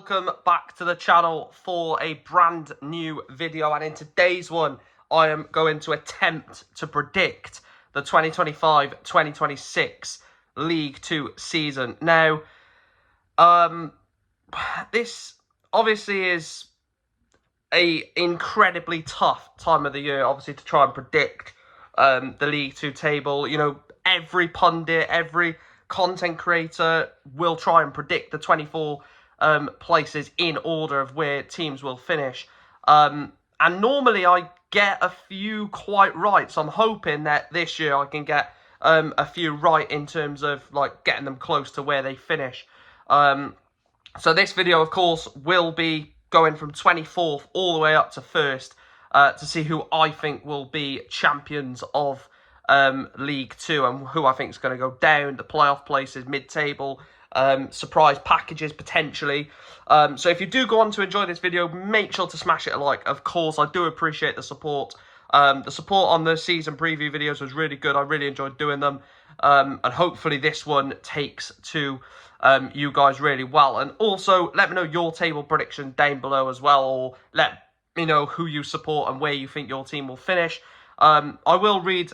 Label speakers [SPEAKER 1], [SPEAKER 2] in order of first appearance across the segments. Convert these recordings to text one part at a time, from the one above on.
[SPEAKER 1] welcome back to the channel for a brand new video, and in today's one I am going to attempt to predict the 2025-2026 League 2 season. Now, this obviously is a incredibly tough time of the year, obviously, to try and predict the League 2 table. You know, every pundit, every content creator will try and predict the 24 places in order of where teams will finish. And normally I get a few quite right, so I'm hoping that this year I can get a few right in terms of like getting them close to where they finish. So this video, of course, will be going from 24th all the way up to 1st to see who I think will be champions of League 2 and who I think is going to go down, the playoff places, mid-table, surprise packages potentially. So if you do go on to enjoy this video, make sure to smash it a like. Of course, I do appreciate the support. The support on the season preview videos was really good. I really enjoyed doing them. And hopefully this one takes to you guys really well. And also, let me know your table prediction down below as well, or let me know who you support and where you think your team will finish. I will read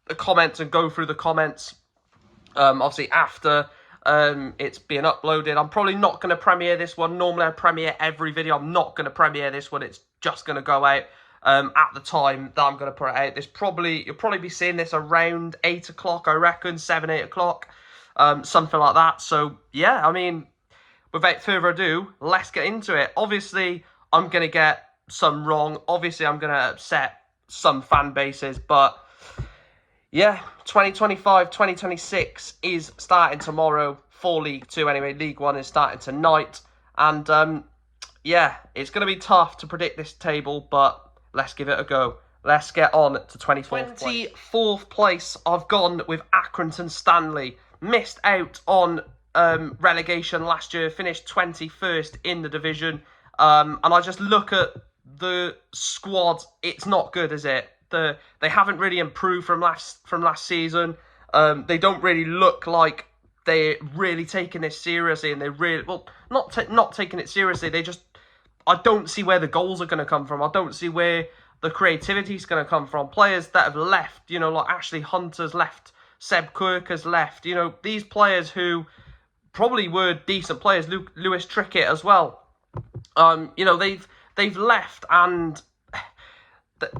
[SPEAKER 1] the comments and go through the comments, obviously, after it's being uploaded. I'm probably not going to premiere this one. Normally I premiere every video. I'm not going to premiere this one. It's just going to go out at the time that I'm going to put it out. You'll probably be seeing this around 8 o'clock, I reckon, 7, 8 o'clock, something like that. So yeah, I mean, without further ado, let's get into it. Obviously, I'm going to get some wrong. Obviously, I'm going to upset some fan bases, but yeah, 2025-2026 is starting tomorrow for League 2 anyway. League 1 is starting tonight. And yeah, it's going to be tough to predict this table, but let's give it a go. Let's get on to 24th place. 24th place, I've gone with Accrington Stanley. Missed out on relegation last year, finished 21st in the division. And I just look at the squad, it's not good, is it? They haven't really improved from last season. They don't really look like they're really taking this seriously, and they really, well, not taking it seriously. I don't see where the goals are going to come from. I don't see where the creativity is going to come from. Players that have left, you know, like Ashley Hunter's left, Seb Quirk has left. You know, these players who probably were decent players, Lewis Trickett as well. You know, they've left, and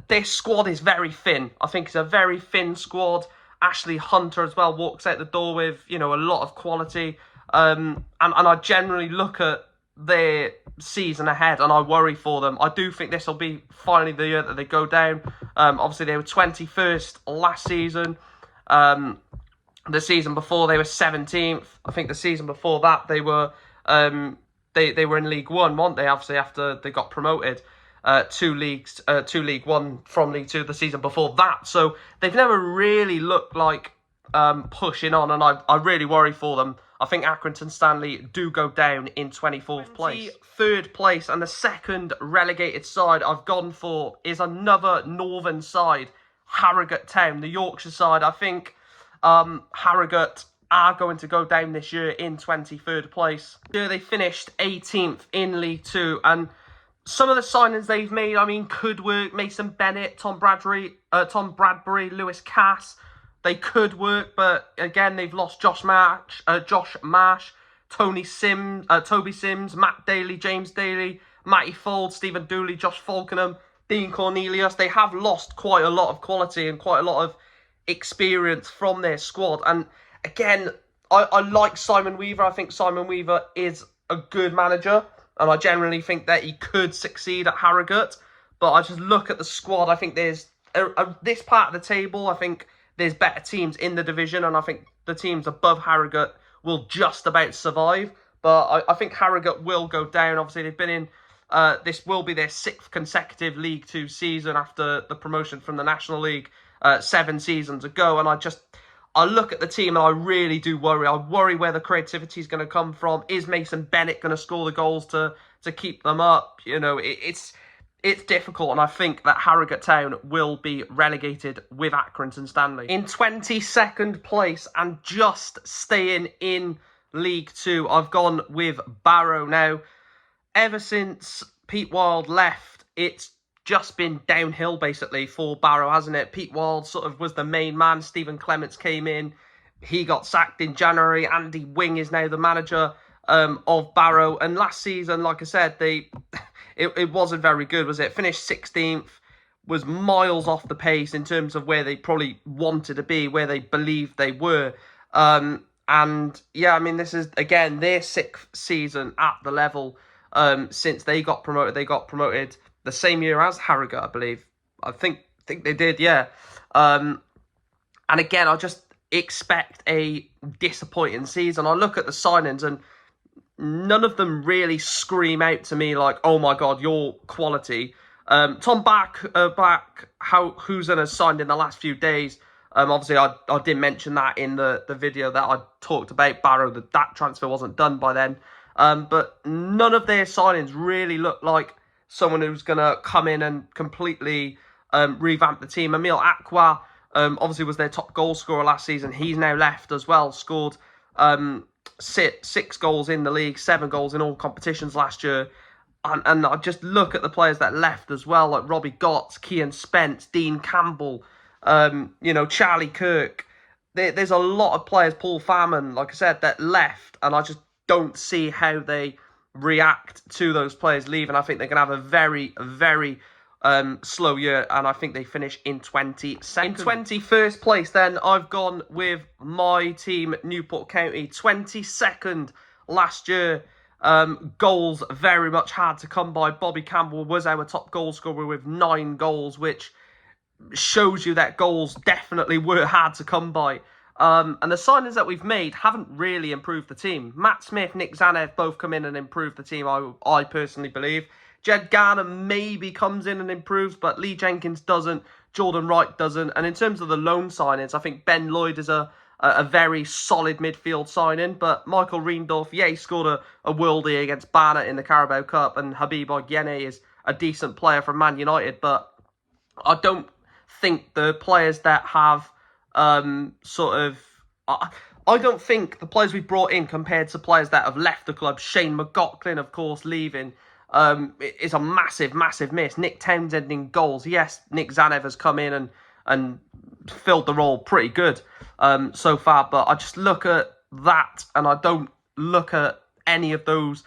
[SPEAKER 1] this squad is very thin. I think it's a very thin squad. Ashley Hunter as well walks out the door with, you know, a lot of quality. And I generally look at their season ahead and I worry for them. I do think this will be finally the year that they go down. Obviously, they were 21st last season. The season before, they were 17th. I think the season before that, they were they were in League 1, weren't they? Obviously, after they got promoted to League 1 from League 2 the season before that. So they've never really looked like pushing on, and I really worry for them. I think Accrington Stanley do go down in 24th place. 23rd place, and the second relegated side I've gone for is another northern side, Harrogate Town, the Yorkshire side. I think Harrogate are going to go down this year in 23rd place. Here they finished 18th in League 2, and some of the signings they've made, I mean, could work. Mason Bennett, Tom Bradbury, Lewis Cass, they could work, but again, they've lost Josh Marsh, Toby Sims, Matt Daly, James Daly, Matty Fold, Stephen Dooley, Josh Falkenham, Dean Cornelius. They have lost quite a lot of quality and quite a lot of experience from their squad. And again, I like Simon Weaver. I think Simon Weaver is a good manager, and I generally think that he could succeed at Harrogate. But I just look at the squad. I think there's this part of the table, I think there's better teams in the division, and I think the teams above Harrogate will just about survive. But I think Harrogate will go down. Obviously, they've been in, this will be their 6th consecutive League 2 season after the promotion from the National League 7 seasons ago. And I look at the team and I really do worry. I worry where the creativity is going to come from. Is Mason Bennett going to score the goals to keep them up? You know, it's difficult, and I think that Harrogate Town will be relegated with Accrington Stanley. In 22nd place, and just staying in League 2, I've gone with Barrow. Now, ever since Pete Wild left, it's just been downhill basically for Barrow, hasn't it? Pete Wild sort of was the main man. Stephen Clements came in. He got sacked in January. Andy Wing is now the manager of Barrow. And last season, like I said, it wasn't very good, was it? Finished 16th, was miles off the pace in terms of where they probably wanted to be, where they believed they were. And yeah, I mean, this is, again, their 6th season at the level since they got promoted. They got promoted the same year as Harrogate, I believe. I think they did, yeah. And again, I just expect a disappointing season. I look at the signings and none of them really scream out to me like, oh my God, your quality. Tom Huizen has signed in the last few days. Obviously, I did mention that in the video that I talked about Barrow, that transfer wasn't done by then. But none of their signings really look like someone who's going to come in and completely revamp the team. Emil Aqua obviously was their top goal scorer last season. He's now left as well, scored 6 goals in the league, 7 goals in all competitions last year. And I just look at the players that left as well, like Robbie Gotts, Kean Spence, Dean Campbell, Charlie Kirk. There's a lot of players, Paul Farman, like I said, that left, and I just don't see how they react to those players leaving. I think they're going to have a very, very slow year, and I think they finish in 22nd. In 21st place, then, I've gone with my team, Newport County, 22nd last year. Goals very much hard to come by. Bobby Campbell was our top goal scorer with 9 goals, which shows you that goals definitely were hard to come by. And the signings that we've made haven't really improved the team. Matt Smith, Nick Zanev both come in and improved the team, I personally believe. Jed Garner maybe comes in and improves, but Lee Jenkins doesn't. Jordan Wright doesn't. And in terms of the loan signings, I think Ben Lloyd is a very solid midfield signing. But Michael Reindorf, yeah, he scored a worldie against Barnet in the Carabao Cup. And Habib Ogyene is a decent player from Man United. But I don't think the players that have I don't think the players we've brought in compared to players that have left the club, Shane McLaughlin, of course, leaving, is a massive, massive miss. Nick Townsend in goals. Yes, Nick Zanev has come in and filled the role pretty good so far, but I just look at that and I don't look at any of those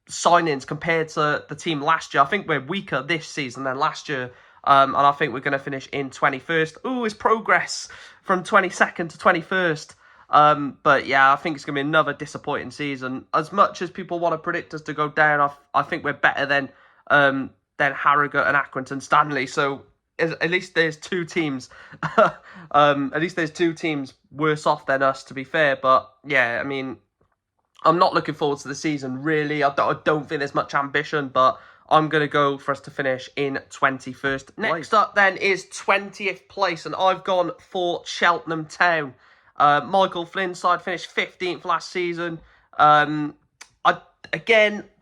[SPEAKER 1] signings compared to the team last year. I think we're weaker this season than last year. And I think we're going to finish in 21st. Ooh, it's progress from 22nd to 21st. But yeah, I think it's going to be another disappointing season. As much as people want to predict us to go down, I think we're better than Harrogate and Accrington Stanley. So at least there's 2 teams. At least there's 2 teams worse off than us, to be fair. But yeah, I mean, I'm not looking forward to the season, really. I don't think there's much ambition, but I'm going to go for us to finish in 21st. Next up then is 20th place, and I've gone for Cheltenham Town. Michael Flynn's side finished 15th last season. Again,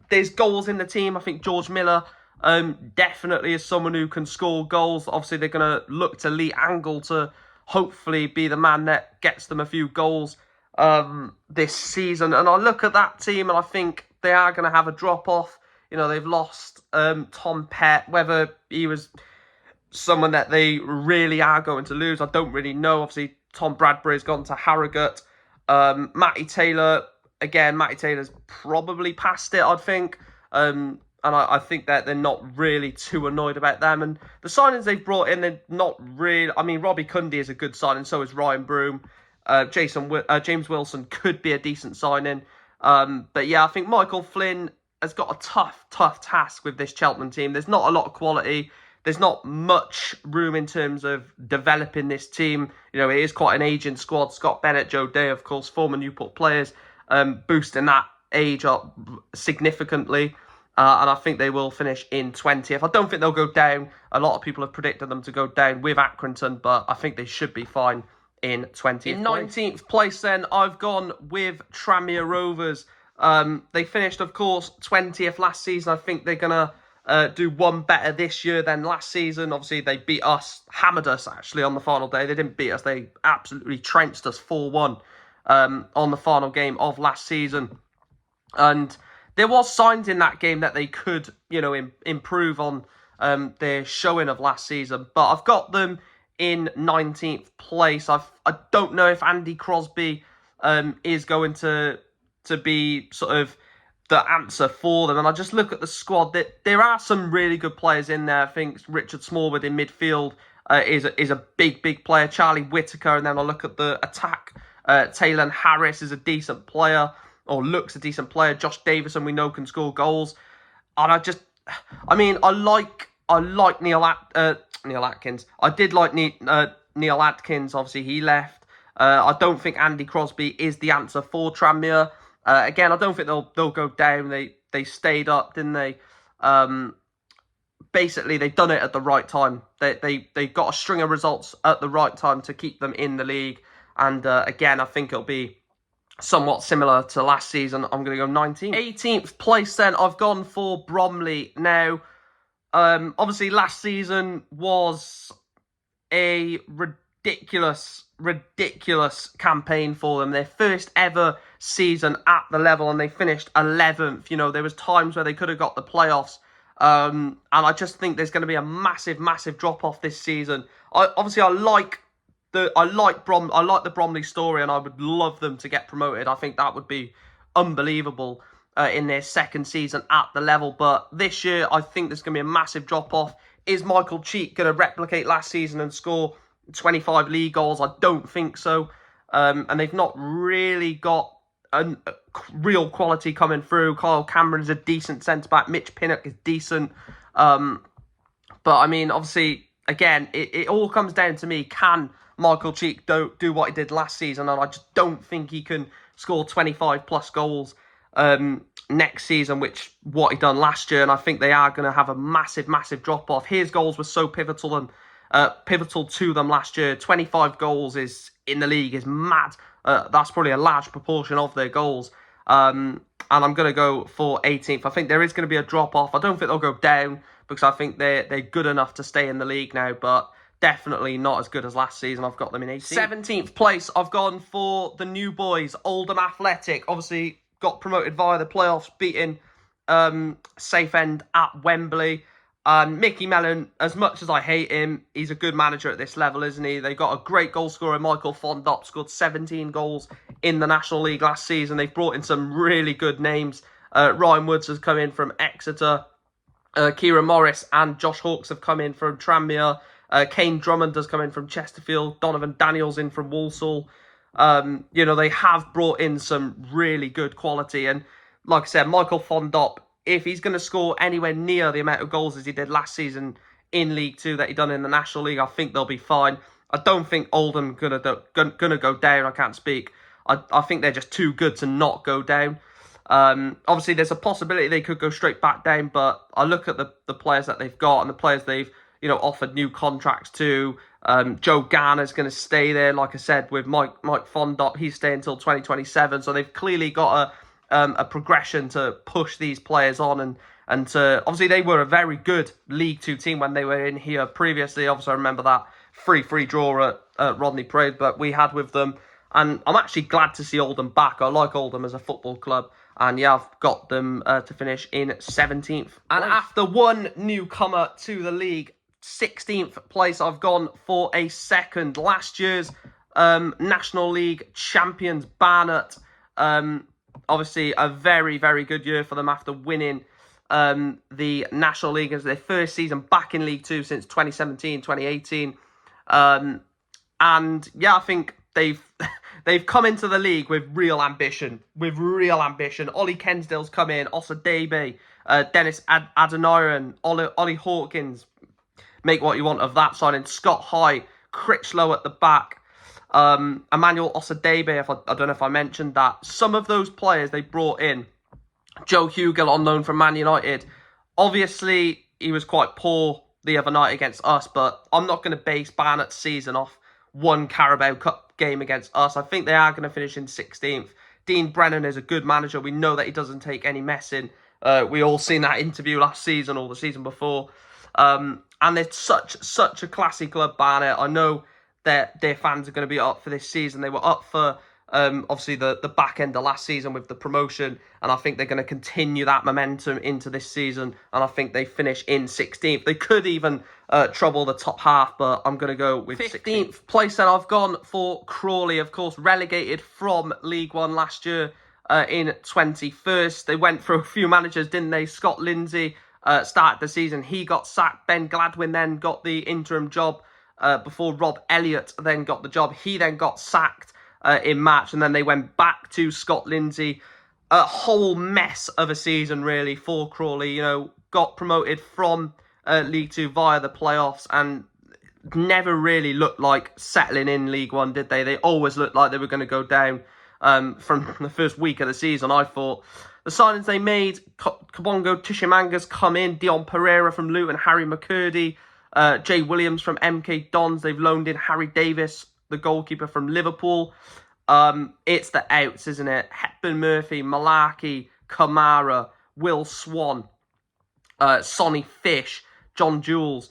[SPEAKER 1] there's goals in the team. I think George Miller definitely is someone who can score goals. Obviously, they're going to look to Lee Angle to hopefully be the man that gets them a few goals this season. And I look at that team and I think they are going to have a drop-off. You know, they've lost Tom Pett. Whether he was someone that they really are going to lose, I don't really know. Obviously, Tom Bradbury's gone to Harrogate. Matty Taylor, again, Matty Taylor's probably past it, I think. And I think that they're not really too annoyed about them. And the signings they've brought in, they're not really... I mean, Robbie Cundy is a good signing, so is Ryan Broom. James Wilson could be a decent signing. But yeah, I think Michael Flynn has got a tough task with this Cheltenham team. There's not a lot of quality. There's not much room in terms of developing this team. You know, it is quite an aging squad. Scott Bennett, Joe Day, of course, former Newport players, boosting that age up significantly. And I think they will finish in 20th. I don't think they'll go down. A lot of people have predicted them to go down with Accrington, but I think they should be fine in 20th. In 19th place, then, I've gone with Tranmere Rovers. They finished, of course, 20th last season. I think they're going to do one better this year than last season. Obviously, they beat us, hammered us, actually, on the final day. They didn't beat us. They absolutely trounced us 4-1 on the final game of last season. And there was signs in that game that they could, improve on their showing of last season. But I've got them in 19th place. I don't know if Andy Crosby is going to be sort of the answer for them. And I just look at the squad. There are some really good players in there. I think Richard Smallwood in midfield is a big player. Charlie Whitaker, and then I look at the attack. Taylor Harris is a decent player, or looks a decent player. Josh Davison, we know, can score goals. And I like Neil Atkins. I did like Neil Atkins. Obviously, he left. I don't think Andy Crosby is the answer for Tranmere. Again, I don't think they'll go down. They stayed up, didn't they? Basically, they've done it at the right time. They got a string of results at the right time to keep them in the league. And again, I think it'll be somewhat similar to last season. I'm going to go 19th. 18th place then, I've gone for Bromley. Now, obviously last season was a ridiculous campaign for them. Their first ever season at the level, and they finished 11th. There was times where they could have got the playoffs. And I just think there's going to be a massive drop-off this season. I like the Bromley story, and I would love them to get promoted. I think that would be unbelievable in their second season at the level. But this year, I think there's going to be a massive drop-off. Is Michael Cheek going to replicate last season and score 25 league goals? I don't think so. And they've not really got a real quality coming through. Kyle Cameron is a decent centre-back. Mitch Pinnock is decent. But, obviously, again, it all comes down to me. Can Michael Cheek do what he did last season? And I just don't think he can score 25-plus goals next season, which what he done last year. And I think they are going to have a massive drop-off. His goals were so pivotal to them last year. 25 goals in the league is mad. That's probably a large proportion of their goals. And I'm going to go for 18th. I think there is going to be a drop-off. I don't think they'll go down because I think they're good enough to stay in the league now, but definitely not as good as last season. I've got them in 18th. 17th place, I've gone for the new boys, Oldham Athletic. Obviously, got promoted via the playoffs, beating Southend at Wembley. Mickey Mellon, as much as I hate him, he's a good manager at this level, isn't he? They got a great goal scorer, Michael Fondop, scored 17 goals in the National League last season. They've brought in some really good names. Ryan Woods has come in from Exeter. Kieran Morris and Josh Hawkes have come in from Tranmere. Kane Drummond has come in from Chesterfield. Donovan Daniels in from Walsall. They have brought in some really good quality. And like I said, Michael Fondop, if he's going to score anywhere near the amount of goals as he did last season in League Two that he done in the National League, I think they'll be fine. I don't think Oldham gonna go down. I can't speak. I think they're just too good to not go down. Obviously, there's a possibility they could go straight back down, but I look at the players that they've got and the players they've offered new contracts to. Joe Garner's going to stay there, like I said, with Mike Fondop. He's staying until 2027, so they've clearly got a progression to push these players on and to, obviously they were a very good League Two team when they were in here previously. Obviously, I remember that 3-3 draw at Rodney Parade that we had with them, and I'm actually glad to see Oldham back. I like Oldham as a football club, and yeah, I've got them to finish in 17th. And after one newcomer to the league, 16th place, I've gone for a second. Last year's National League champions, Barnet. Obviously, a very good year for them after winning the National League as their first season back in League Two since 2017-2018. And yeah, I think they've come into the league with real ambition. Ollie Kensdale's come in, Osa Debe, Dennis Adoniran, Ollie Hawkins. Make what you want of that signing. Scott High, Critchlow at the back, Emmanuel Osadebe, I don't know if I mentioned that. Some of those players they brought in. Joe Hugill, on loan from Man United. Obviously, he was quite poor the other night against us, but I'm not going to base Barnet's season off one Carabao Cup game against us. I think they are going to finish in 16th. Dean Brennan is a good manager. We know that he doesn't take any messing. We all seen that interview last season or the season before. And it's such a classy club, Barnet. I know that their fans are going to be up for this season. They were up for Obviously, the back end of last season with the promotion, and I think they're going to continue that momentum into this season, and I think they finish in 16th. They could even trouble the top half, but I'm going to go with 15th place. Then I've gone for Crawley, of course, relegated from League One last year in 21st. They went through a few managers, didn't they? Scott Lindsay started the season. He got sacked. Ben Gladwin then got the interim job before Rob Elliott then got the job. He then got sacked in March, and then they went back to Scott Lindsay. A whole mess of a season, really, for Crawley. You know, got promoted from League Two via the playoffs, and never really looked like settling in League One, did they? They always looked like they were going to go down from the first week of the season, I thought. The signings they made, Kabongo Tishimanga's come in, Dion Pereira from Luton, Harry McCurdy, Jay Williams from MK Dons. They've loaned in Harry Davis, the goalkeeper from Liverpool. It's the outs, isn't it? Hepburn Murphy, Malarkey, Kamara, Will Swan, Sonny Fish, John Jules,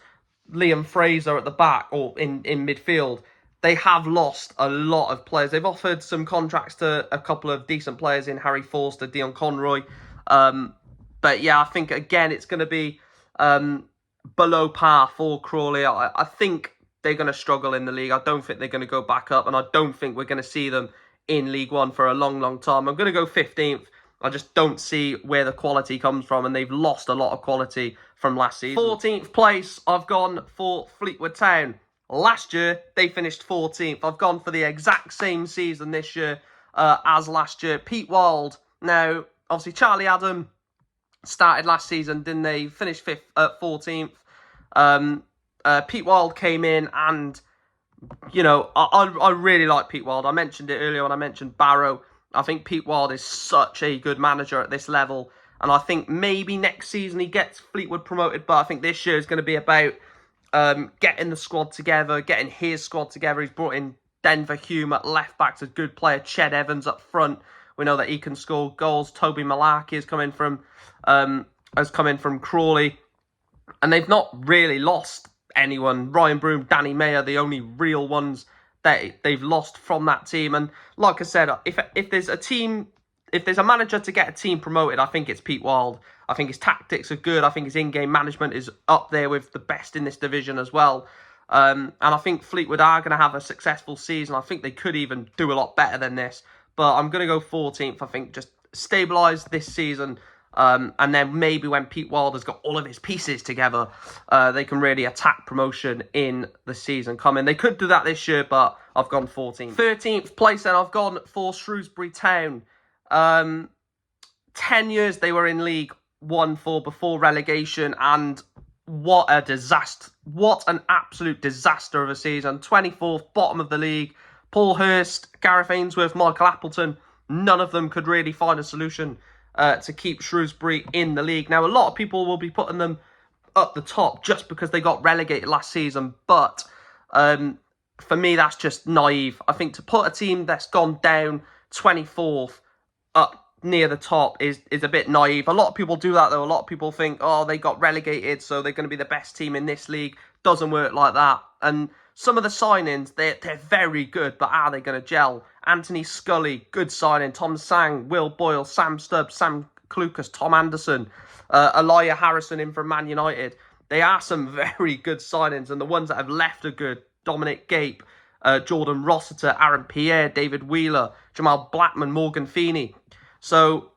[SPEAKER 1] Liam Fraser at the back or in midfield. They have lost a lot of players. They've offered some contracts to a couple of decent players in Harry Forster, Dion Conroy. But yeah, I think, again, it's going to be below par for Crawley. I think they're going to struggle in the league. I don't think they're going to go back up, and I don't think we're going to see them in League One for a long, long time. I'm going to go 15th. I just don't see where the quality comes from, and they've lost a lot of quality from last season. 14th place, I've gone for Fleetwood Town. Last year, they finished 14th. I've gone for the exact same season this year as last year. Pete Wild. Now, obviously, Charlie Adam started last season, didn't they? Finished 14th. Pete Wild came in, and, you know, I really like Pete Wild. I mentioned it earlier when I mentioned Barrow. I think Pete Wild is such a good manager at this level, and I think maybe next season he gets Fleetwood promoted, but I think this year is going to be about getting the squad together, getting his squad together. He's brought in Denver Hume at left back, a good player. Ched Evans up front. We know that he can score goals. Toby Malarkey has come in from Crawley, and they've not really lost anyone. Ryan Broom, Danny Mayer, the only real ones that they've lost from that team. And like I said, if there's a manager to get a team promoted, I think it's Pete Wild. I think his tactics are good. I think his in-game management is up there with the best in this division as well. And I think Fleetwood are going to have a successful season. I think they could even do a lot better than this. But I'm going to go 14th. I think just stabilise this season. And then maybe when Pete Wild has got all of his pieces together, they can really attack promotion in the season coming. They could do that this year, but I've gone 14th. 13th place, then I've gone for Shrewsbury Town. 10 years they were in League One for before relegation, and what a disaster. What an absolute disaster of a season. 24th, bottom of the league. Paul Hurst, Gareth Ainsworth, Michael Appleton, none of them could really find a solution to keep Shrewsbury in the league. Now, a lot of people will be putting them up the top just because they got relegated last season, but for me, that's just naive. I think to put a team that's gone down 24th up near the top is a bit naive. A lot of people do that, though. A lot of people think, oh, they got relegated, so they're going to be the best team in this league. Doesn't work like that. And some of the signings, they're very good, but are they going to gel? Anthony Scully, good signing. Tom Sang, Will Boyle, Sam Stubbs, Sam Clucas, Tom Anderson, Elijah Harrison in from Man United. They are some very good signings, and the ones that have left are good. Dominic Gape, Jordan Rossiter, Aaron Pierre, David Wheeler, Jamal Blackman, Morgan Feeney. So,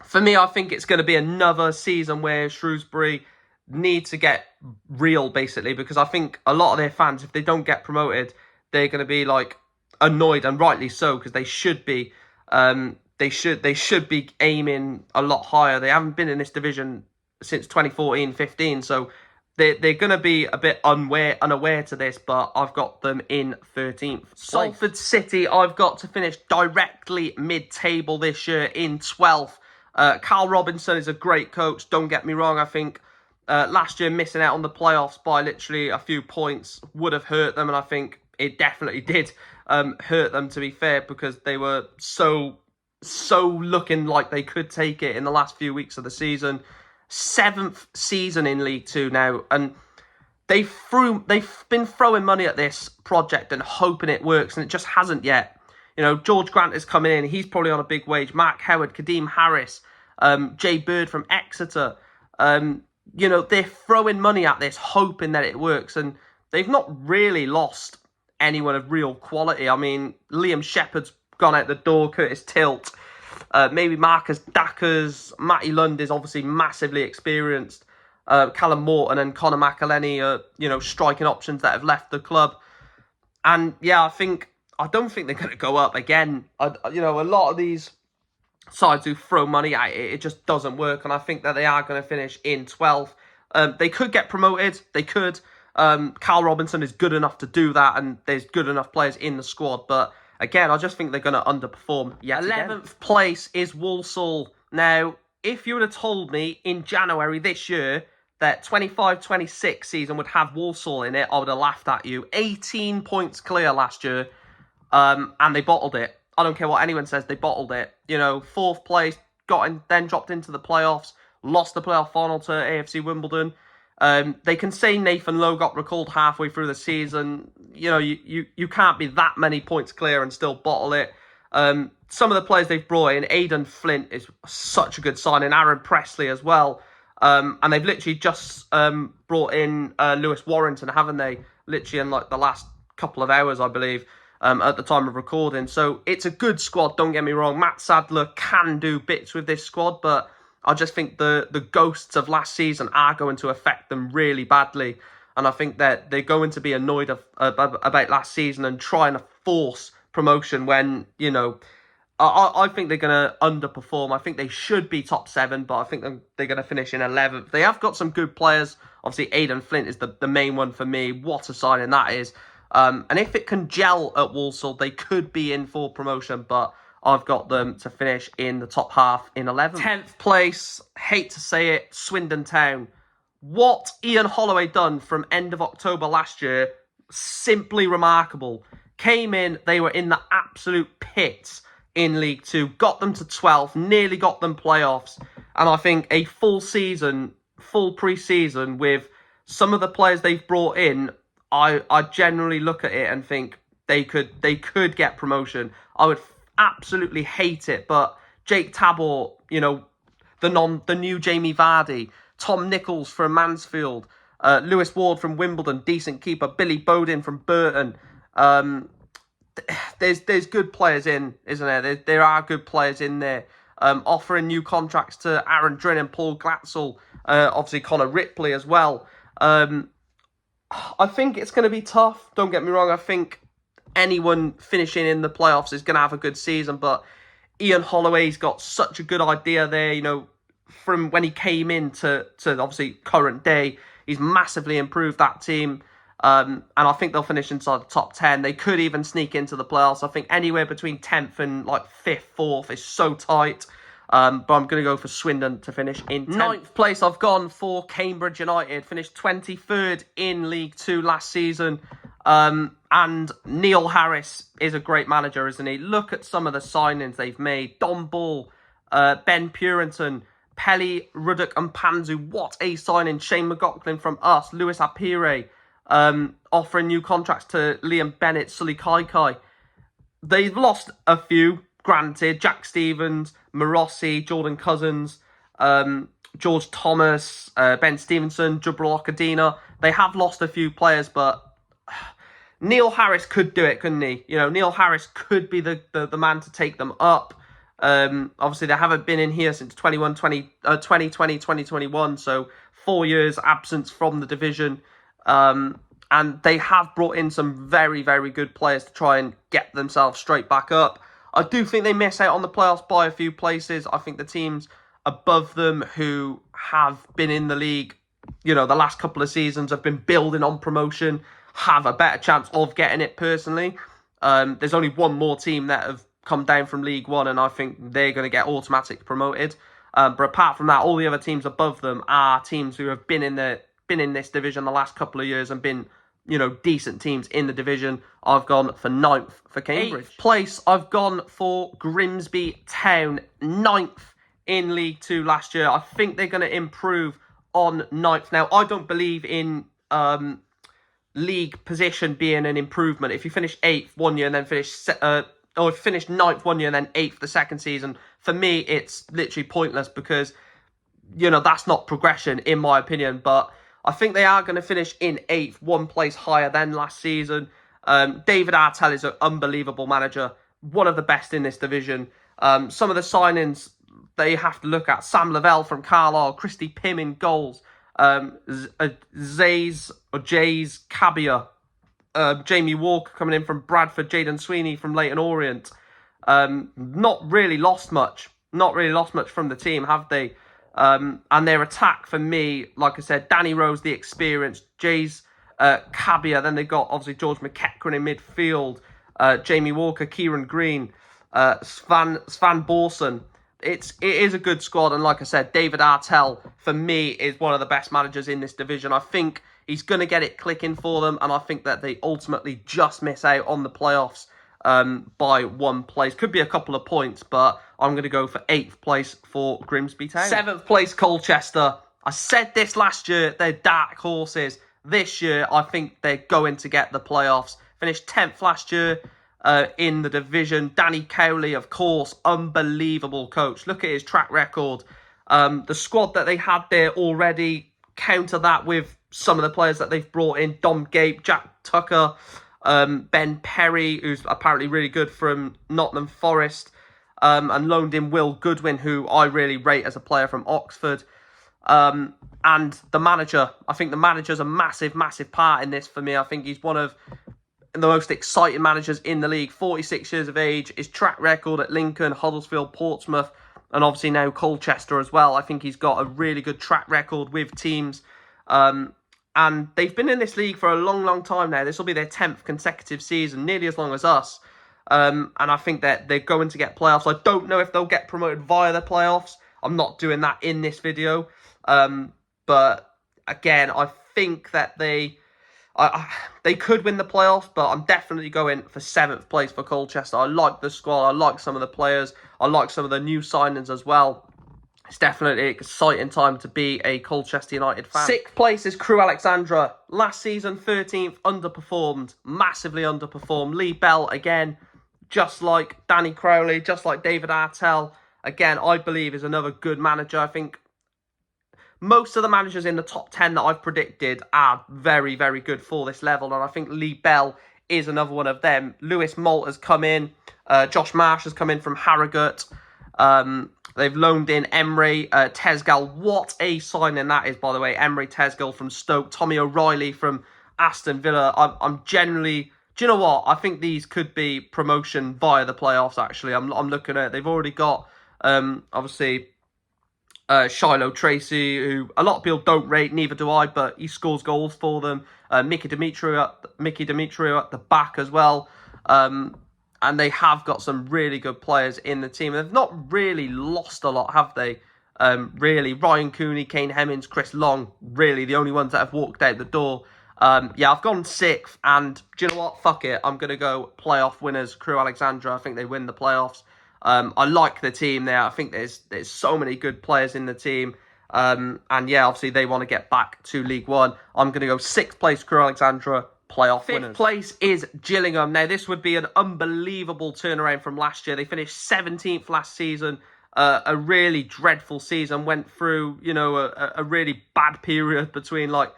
[SPEAKER 1] for me, I think it's going to be another season where Shrewsbury need to get real, basically, because I think a lot of their fans, if they don't get promoted, they're going to be like annoyed, and rightly so, because they should be. They should be aiming a lot higher. They haven't been in this division since 2014-15, so they're going to be a bit unaware to this, but I've got them in 13th. Salford City, I've got to finish directly mid-table this year in 12th. Carl Robinson is a great coach, don't get me wrong. I think last year missing out on the playoffs by literally a few points would have hurt them, and I think it definitely did hurt them, to be fair, because they were so looking like they could take it in the last few weeks of the season. 7th season in League Two now, and they've been throwing money at this project and hoping it works, and it just hasn't yet. You know, George Grant is coming in. He's probably on a big wage. Mark Howard, Kadeem Harris, Jay Bird from Exeter. You know, they're throwing money at this, hoping that it works. And they've not really lost anyone of real quality. I mean, Liam Shepherd's gone out the door, Curtis Tilt. Maybe Marcus Dackers. Matty Lund is obviously massively experienced. Callum Morton and Conor McElhenney are, you know, striking options that have left the club. And yeah, I don't think they're going to go up again. You know, a lot of these sides who throw money at it, it just doesn't work. And I think that they are going to finish in 12th. They could get promoted. They could. Carl Robinson is good enough to do that, and there's good enough players in the squad. But again, I just think they're going to underperform yet 11th place is Walsall. Now, if you would have told me in January this year that 25-26 season would have Walsall in it, I would have laughed at you. 18 points clear last year, and they bottled it. I don't care what anyone says, they bottled it. You know, 4th place, then dropped into the playoffs, lost the playoff final to AFC Wimbledon. They can say Nathan Lowe got recalled halfway through the season. You know, you can't be that many points clear and still bottle it. Some of the players they've brought in, Aidan Flint is such a good signing, Aaron Presley as well. And they've literally just brought in Lewis Warrington, haven't they? Literally in like the last couple of hours, I believe, at the time of recording. So it's a good squad, don't get me wrong. Matt Sadler can do bits with this squad, but I just think the ghosts of last season are going to affect them really badly. And I think that they're going to be annoyed about last season and trying to force promotion when, you know, I think they're going to underperform. I think they should be top 7, but I think they're going to finish in 11th. They have got some good players. Obviously, Aidan Flint is the main one for me. What a signing that is. And if it can gel at Walsall, they could be in for promotion, but I've got them to finish in the top half in 11th. 10th place, hate to say it, Swindon Town. What Ian Holloway done from end of October last year, simply remarkable. Came in, they were in the absolute pits in League 2, got them to 12th, nearly got them playoffs. And I think a full season, full pre-season with some of the players they've brought in, I generally look at it and think they could get promotion. I would absolutely hate it, but Jake Tabor, you know, the new Jamie Vardy, Tom Nichols from Mansfield, Lewis Ward from Wimbledon, decent keeper, Billy Bowden from Burton. There's good players in, isn't there? There are good players in there. Offering new contracts to Aaron Drin and Paul Glatzel, obviously Connor Ripley as well. I think it's going to be tough. Don't get me wrong. I think anyone finishing in the playoffs is going to have a good season, but Ian Holloway's got such a good idea there. You know, from when he came in to obviously current day, he's massively improved that team. And I think they'll finish inside the top 10. They could even sneak into the playoffs. I think anywhere between 10th and like 5th, 4th is so tight. But I'm going to go for Swindon to finish in 10th. 9th place, I've gone for Cambridge United. Finished 23rd in League 2 last season. And Neil Harris is a great manager, isn't he? Look at some of the signings they've made. Don Ball, Ben Purinton, Pelly, Ruddock and Panzu. What a signing. Shane McLaughlin from us. Lewis Apire. Offering new contracts to Liam Bennett, Sully Kaikai. They've lost a few, granted. Jack Stevens, Morossi, Jordan Cousins, George Thomas, Ben Stevenson, Jubril Okadina. They have lost a few players, but Neil Harris could do it, couldn't he? You know, Neil Harris could be the man to take them up. Obviously, they haven't been in here since 2020, 2021, so 4 years absence from the division. And they have brought in some very, very good players to try and get themselves straight back up. I do think they miss out on the playoffs by a few places. I think the teams above them who have been in the league, you know, the last couple of seasons have been building on promotion, have a better chance of getting it personally. There's only one more team that have come down from League One, and I think they're going to get automatic promoted. But apart from that, all the other teams above them are teams who have been in this division the last couple of years and been, you know, decent teams in the division. I've gone for 9th for Cambridge. 8th place, I've gone for Grimsby Town, 9th in League 2 last year. I think they're going to improve on 9th. Now, I don't believe in league position being an improvement. If you finish 8th one year and then finish or finished 9th one year and then 8th the second season, for me, it's literally pointless because, you know, that's not progression in my opinion. But I think they are going to finish in 8th, one place higher than last season. David Artell is an unbelievable manager, one of the best in this division. Some of the signings they have to look at: Sam Lavelle from Carlisle, Christy Pym in goals, Jays Cabia, Jamie Walker coming in from Bradford, Jaden Sweeney from Leyton Orient. Not really lost much from the team, have they? And their attack, for me, like I said, Danny Rose, the experience, Jays Cabia, then they've got obviously George McEachran in midfield, Jamie Walker, Kieran Green, Svan Borson. It is a good squad, and like I said, David Artell, for me, is one of the best managers in this division. I think he's going to get it clicking for them, and I think that they ultimately just miss out on the playoffs by 1 place. Could be a couple of points, but I'm going to go for 8th place for Grimsby Town. 7th place, Colchester. I said this last year, they're dark horses. This year, I think they're going to get the playoffs. Finished 10th last year in the division. Danny Cowley, of course, unbelievable coach. Look at his track record. The squad that they had there already, counter that with some of the players that they've brought in: Dom Gape, Jack Tucker, Ben Perry, who's apparently really good from Nottingham Forest, and loaned in Will Goodwin, who I really rate as a player from Oxford. And the manager, I think the manager's a massive, massive part in this for me. I think he's one of the most exciting managers in the league. 46 years of age, his track record at Lincoln, Huddersfield, Portsmouth, and obviously now Colchester as well. I think he's got a really good track record with teams. And they've been in this league for a long, long time now. This will be their 10th consecutive season, nearly as long as us. And I think that they're going to get playoffs. I don't know if they'll get promoted via the playoffs. I'm not doing that in this video. But again, I think that they could win the playoffs, but I'm definitely going for 7th place for Colchester. I like the squad. I like some of the players. I like some of the new signings as well. It's definitely an exciting time to be a Colchester United fan. 6th place is Crewe Alexandra. Last season, 13th, underperformed. Massively underperformed. Lee Bell, again, just like Danny Crowley, just like David Artell. Again, I believe is another good manager. I think most of the managers in the top 10 that I've predicted are very, very good for this level. And I think Lee Bell is another one of them. Lewis Malt has come in. Josh Marsh has come in from Harrogate. They've loaned in Emery Tesgal. What a signing that is, by the way. Emery Tesgal from Stoke. Tommy O'Reilly from Aston Villa. I'm generally... Do you know what? I think these could be promotion via the playoffs, actually. I'm looking at... They've already got, obviously, Shiloh Tracy, who a lot of people don't rate, neither do I, but he scores goals for them. Mickey Demetriou at the back as well. And they have got some really good players in the team. They've not really lost a lot, have they? Really, Ryan Cooney, Kane Hemmings, Chris Long, really the only ones that have walked out the door. Yeah, I've gone 6th, and do you know what? Fuck it. I'm going to go playoff winners, Crewe Alexandra. I think they win the playoffs. I like the team there. I think there's so many good players in the team. And yeah, obviously they want to get back to League One. I'm going to go 6th place, Crewe Alexandra. Playoff winners. 5th place is Gillingham. Now, this would be an unbelievable turnaround from last year. They finished 17th last season. A really dreadful season. Went through, you know, a really bad period between, like,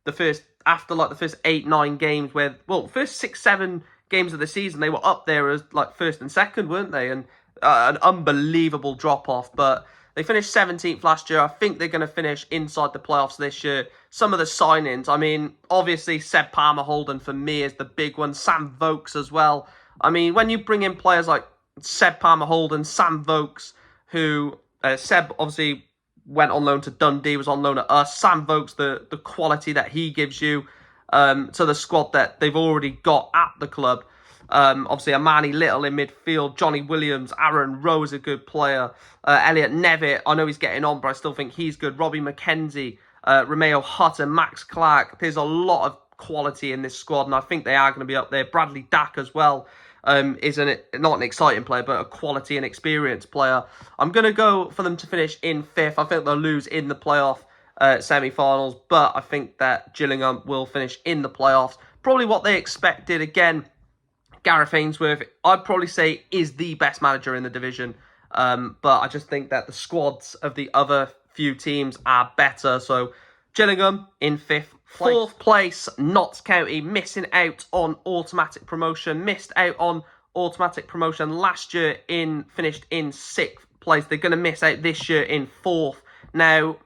[SPEAKER 1] the first 8-9 games where, well, first 6-7 games of the season, they were up there as, like, 1st and 2nd, weren't they? And an unbelievable drop-off. But they finished 17th last year. I think they're going to finish inside the playoffs this year. Some of the signings, I mean, obviously Seb Palmer-Holden for me is the big one. Sam Vokes as well. I mean, when you bring in players like Seb Palmer-Holden, Sam Vokes, who Seb obviously went on loan to Dundee, was on loan at us. Sam Vokes, the quality that he gives you to the squad that they've already got at the club. Obviously, Amani Little in midfield, Johnny Williams, Aaron Rowe is a good player. Elliot Nevitt, I know he's getting on, but I still think he's good. Robbie McKenzie, Romeo Hutton, Max Clark. There's a lot of quality in this squad, and I think they are going to be up there. Bradley Dack as well is not an exciting player, but a quality and experienced player. I'm going to go for them to finish in 5th. I think they'll lose in the playoff semi-finals, but I think that Gillingham will finish in the playoffs. Probably what they expected. Again, Gareth Ainsworth, I'd probably say, is the best manager in the division. But I just think that the squads of the other few teams are better. So Gillingham in 5th place. 4th place, Notts County, missing out on automatic promotion. Missed out on automatic promotion last year, finished in 6th place. They're going to miss out this year in 4th. Now,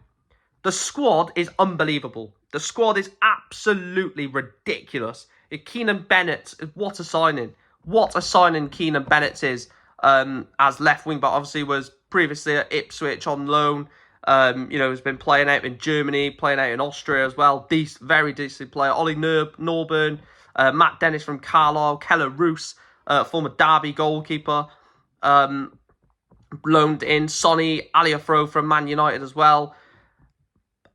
[SPEAKER 1] the squad is unbelievable. The squad is absolutely ridiculous. Keenan Bennett, what a signing. What a signing Keenan Bennett is as left wing, but obviously was previously at Ipswich on loan. Has been playing out in Germany, playing out in Austria as well. Very decent player. Ollie Norburn, Matt Dennis from Carlisle, Keller Roos, former Derby goalkeeper, loaned in. Sonny Aliafro from Man United as well.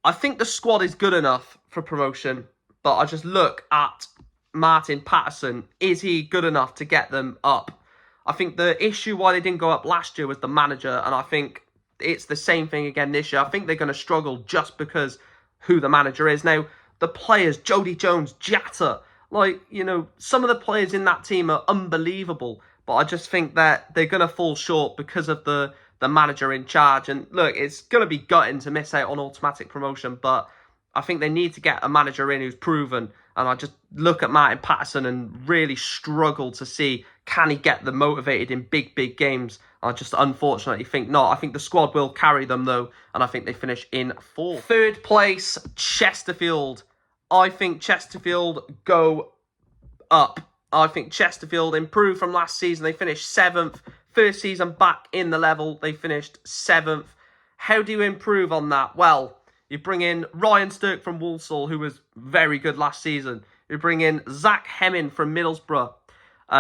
[SPEAKER 1] I think the squad is good enough for promotion, but I just look at Martin Patterson. Is he good enough to get them up? I think the issue why they didn't go up last year was the manager, and I think it's the same thing again this year. I think they're going to struggle just because who the manager is. Now, the players, Jody Jones, Jatta, some of the players in that team are unbelievable, but I just think that they're going to fall short because of the manager in charge. And look, it's going to be gutting to miss out on automatic promotion, but I think they need to get a manager in who's proven. And I just look at Martin Patterson and really struggle to see, can he get them motivated in big games? I just unfortunately think not. I think the squad will carry them though, and I think they finish in 4th. 3rd place, Chesterfield. I think Chesterfield go up. I think Chesterfield improved from last season. They finished 7th. First season back in the level, they finished 7th. How do you improve on that? Well, you bring in Ryan Stirk from Walsall, who was very good last season. You bring in Zach Hemming from Middlesbrough.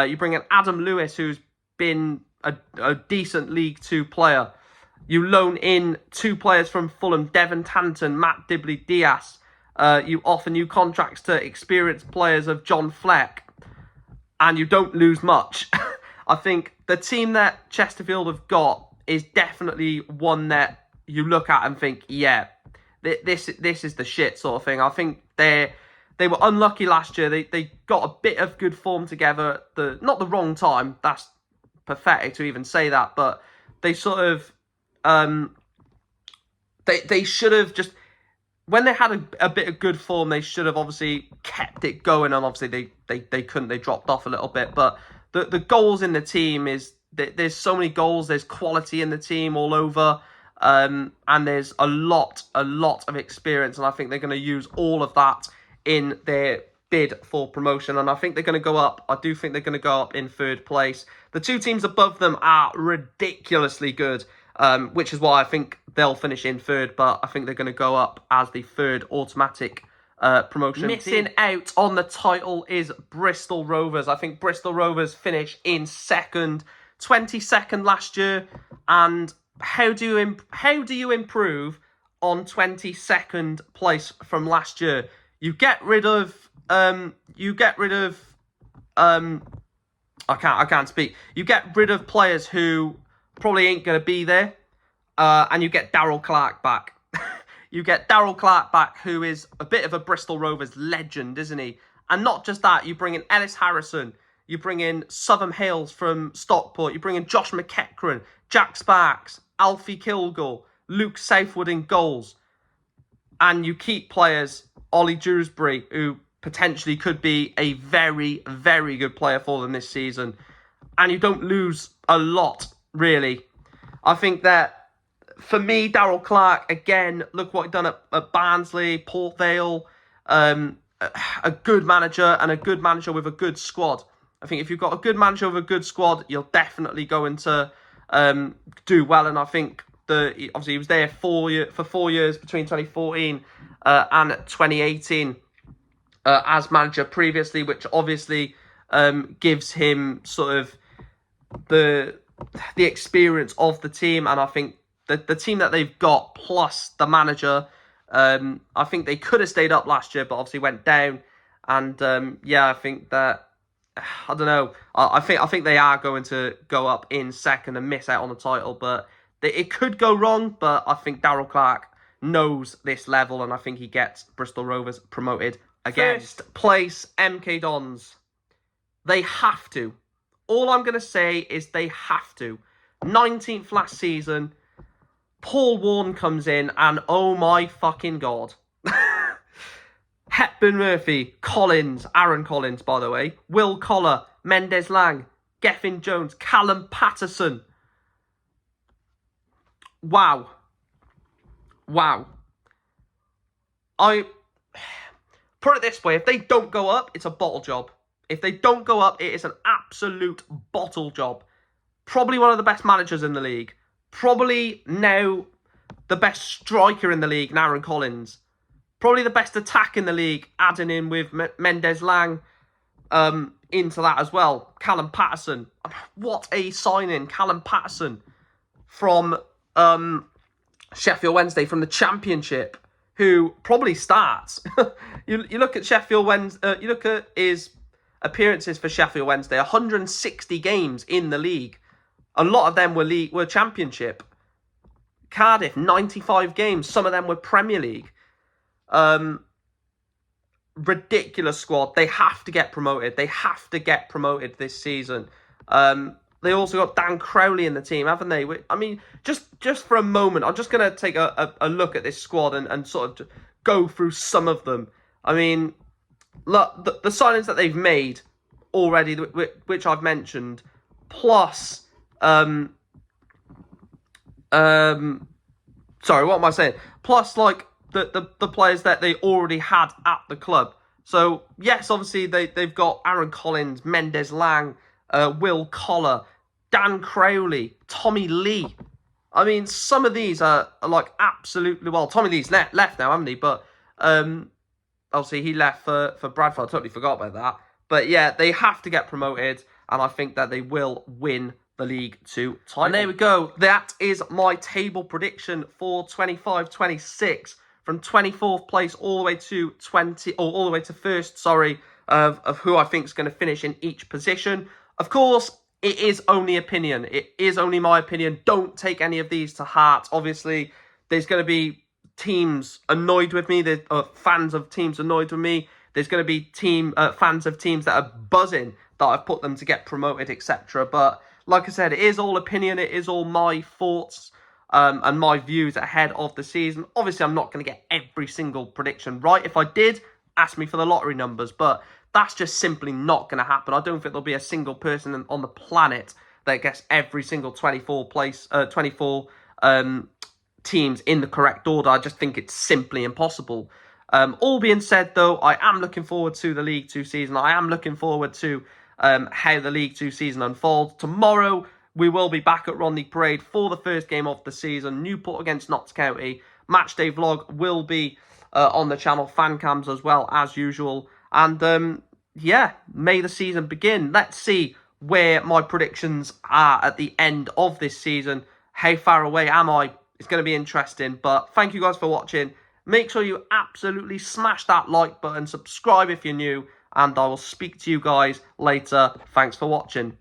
[SPEAKER 1] You bring in Adam Lewis, who's been a decent League 2 player. You loan in 2 players from Fulham, Devon Tanton, Matt Dibley-Diaz. You offer new contracts to experienced players of John Fleck. And you don't lose much. I think the team that Chesterfield have got is definitely one that you look at and think, yeah, this is the shit sort of thing. I think they were unlucky last year. They got a bit of good form together at not the wrong time. That's pathetic to even say that, but they sort of they should have just, when they had a bit of good form, they should have obviously kept it going, and obviously they couldn't. They dropped off a little bit, but the goals in the team is there's so many goals. There's quality in the team all over, and there's a lot of experience, and I think they're going to use all of that in their bid for promotion, and I think they're going to go up. I do think they're going to go up in 3rd place. The 2 teams above them are ridiculously good, which is why I think they'll finish in 3rd, but I think they're going to go up as the 3rd automatic promotion. Missing out on the title is Bristol Rovers. I think Bristol Rovers finish in 2nd, 22nd last year. And how do you improve on 22nd place from last year? You get rid of I can't speak. You get rid of players who probably ain't going to be there, and you get Darrell Clarke back. You get Darrell Clarke back, who is a bit of a Bristol Rovers legend, isn't he? And not just that, you bring in Ellis Harrison, you bring in Southern Hales from Stockport, you bring in Josh McEachran, Jack Sparks, Alfie Kilgore, Luke Southwood in goals. And you keep players, Ollie Dewsbury, who potentially could be a very, very good player for them this season. And you don't lose a lot, really. I think that, for me, Darrell Clarke, again, look what he's done at Barnsley, Port Vale. A good manager, and a good manager with a good squad. I think if you've got a good manager with a good squad, you're definitely going to do well. And I think obviously he was there for 4 years between 2014 and 2018 as manager previously, which obviously gives him sort of the experience of the team. And I think the team that they've got plus the manager, I think they could have stayed up last year, but obviously went down. And I think that, I don't know. I think they are going to go up in 2nd and miss out on the title, but it could go wrong. But I think Darrell Clarke knows this level, and I think he gets Bristol Rovers promoted again. 1st place, MK Dons. They have to. All I'm going to say is they have to. 19th last season, Paul Warne comes in, and oh my fucking God. Hepburn Murphy, Collins, Aaron Collins, by the way, Will Collar, Mendes Lang, Gethin Jones, Callum Patterson. Wow. Wow. I put it this way, if they don't go up, it's a bottle job. If they don't go up, it is an absolute bottle job. Probably one of the best managers in the league. Probably now the best striker in the league, Aaron Collins. Probably the best attack in the league, adding in with Mendes Lang into that as well. Callum Patterson. What a signing. Callum Patterson from Sheffield Wednesday, from the Championship, who probably starts. you look at Sheffield Wednesday, you look at his appearances for Sheffield Wednesday, 160 games in the league. A lot of them were Championship. Cardiff, 95 games. Some of them were Premier League. Ridiculous squad. They have to get promoted. They have to get promoted this season. They also got Dan Crowley in the team, haven't they? I mean, just for a moment, I'm just going to take a look at this squad and sort of go through some of them. I mean, look, the signings that they've made already, which I've mentioned, plus... sorry, what am I saying? Plus, like, the players that they already had at the club. So, yes, obviously, they've got Aaron Collins, Mendes Lang, Will Collar, Dan Crowley, Tommy Lee. I mean, some of these are like, absolutely... Well, Tommy Lee's left now, haven't he? But, obviously, he left for Bradford. I totally forgot about that. But, yeah, they have to get promoted, and I think that they will win the League 2 title. And there we go. That is my table prediction for 25-26, from 24th place all the way to all the way to first, sorry, of who I think is going to finish in each position. Of course, it is only opinion. It is only my opinion. Don't take any of these to heart. Obviously, there's going to be teams annoyed with me. There's fans of teams annoyed with me. There's going to be fans of teams that are buzzing that I've put them to get promoted, etc. But like I said, it is all opinion. It is all my thoughts and my views ahead of the season. Obviously, I'm not going to get every single prediction right. If I did, ask me for the lottery numbers. But that's just simply not going to happen. I don't think there'll be a single person on the planet that gets every single 24 teams in the correct order. I just think it's simply impossible. All being said, though, I am looking forward to the League 2 season. I am looking forward to how the League 2 season unfolds. Tomorrow, we will be back at Rodney Parade for the first game of the season. Newport against Notts County. Matchday vlog will be on the channel. Fan cams as well, as usual. And, yeah, may the season begin. Let's see where my predictions are at the end of this season. How far away am I? It's going to be interesting. But thank you guys for watching. Make sure you absolutely smash that like button. Subscribe if you're new. And I will speak to you guys later. Thanks for watching.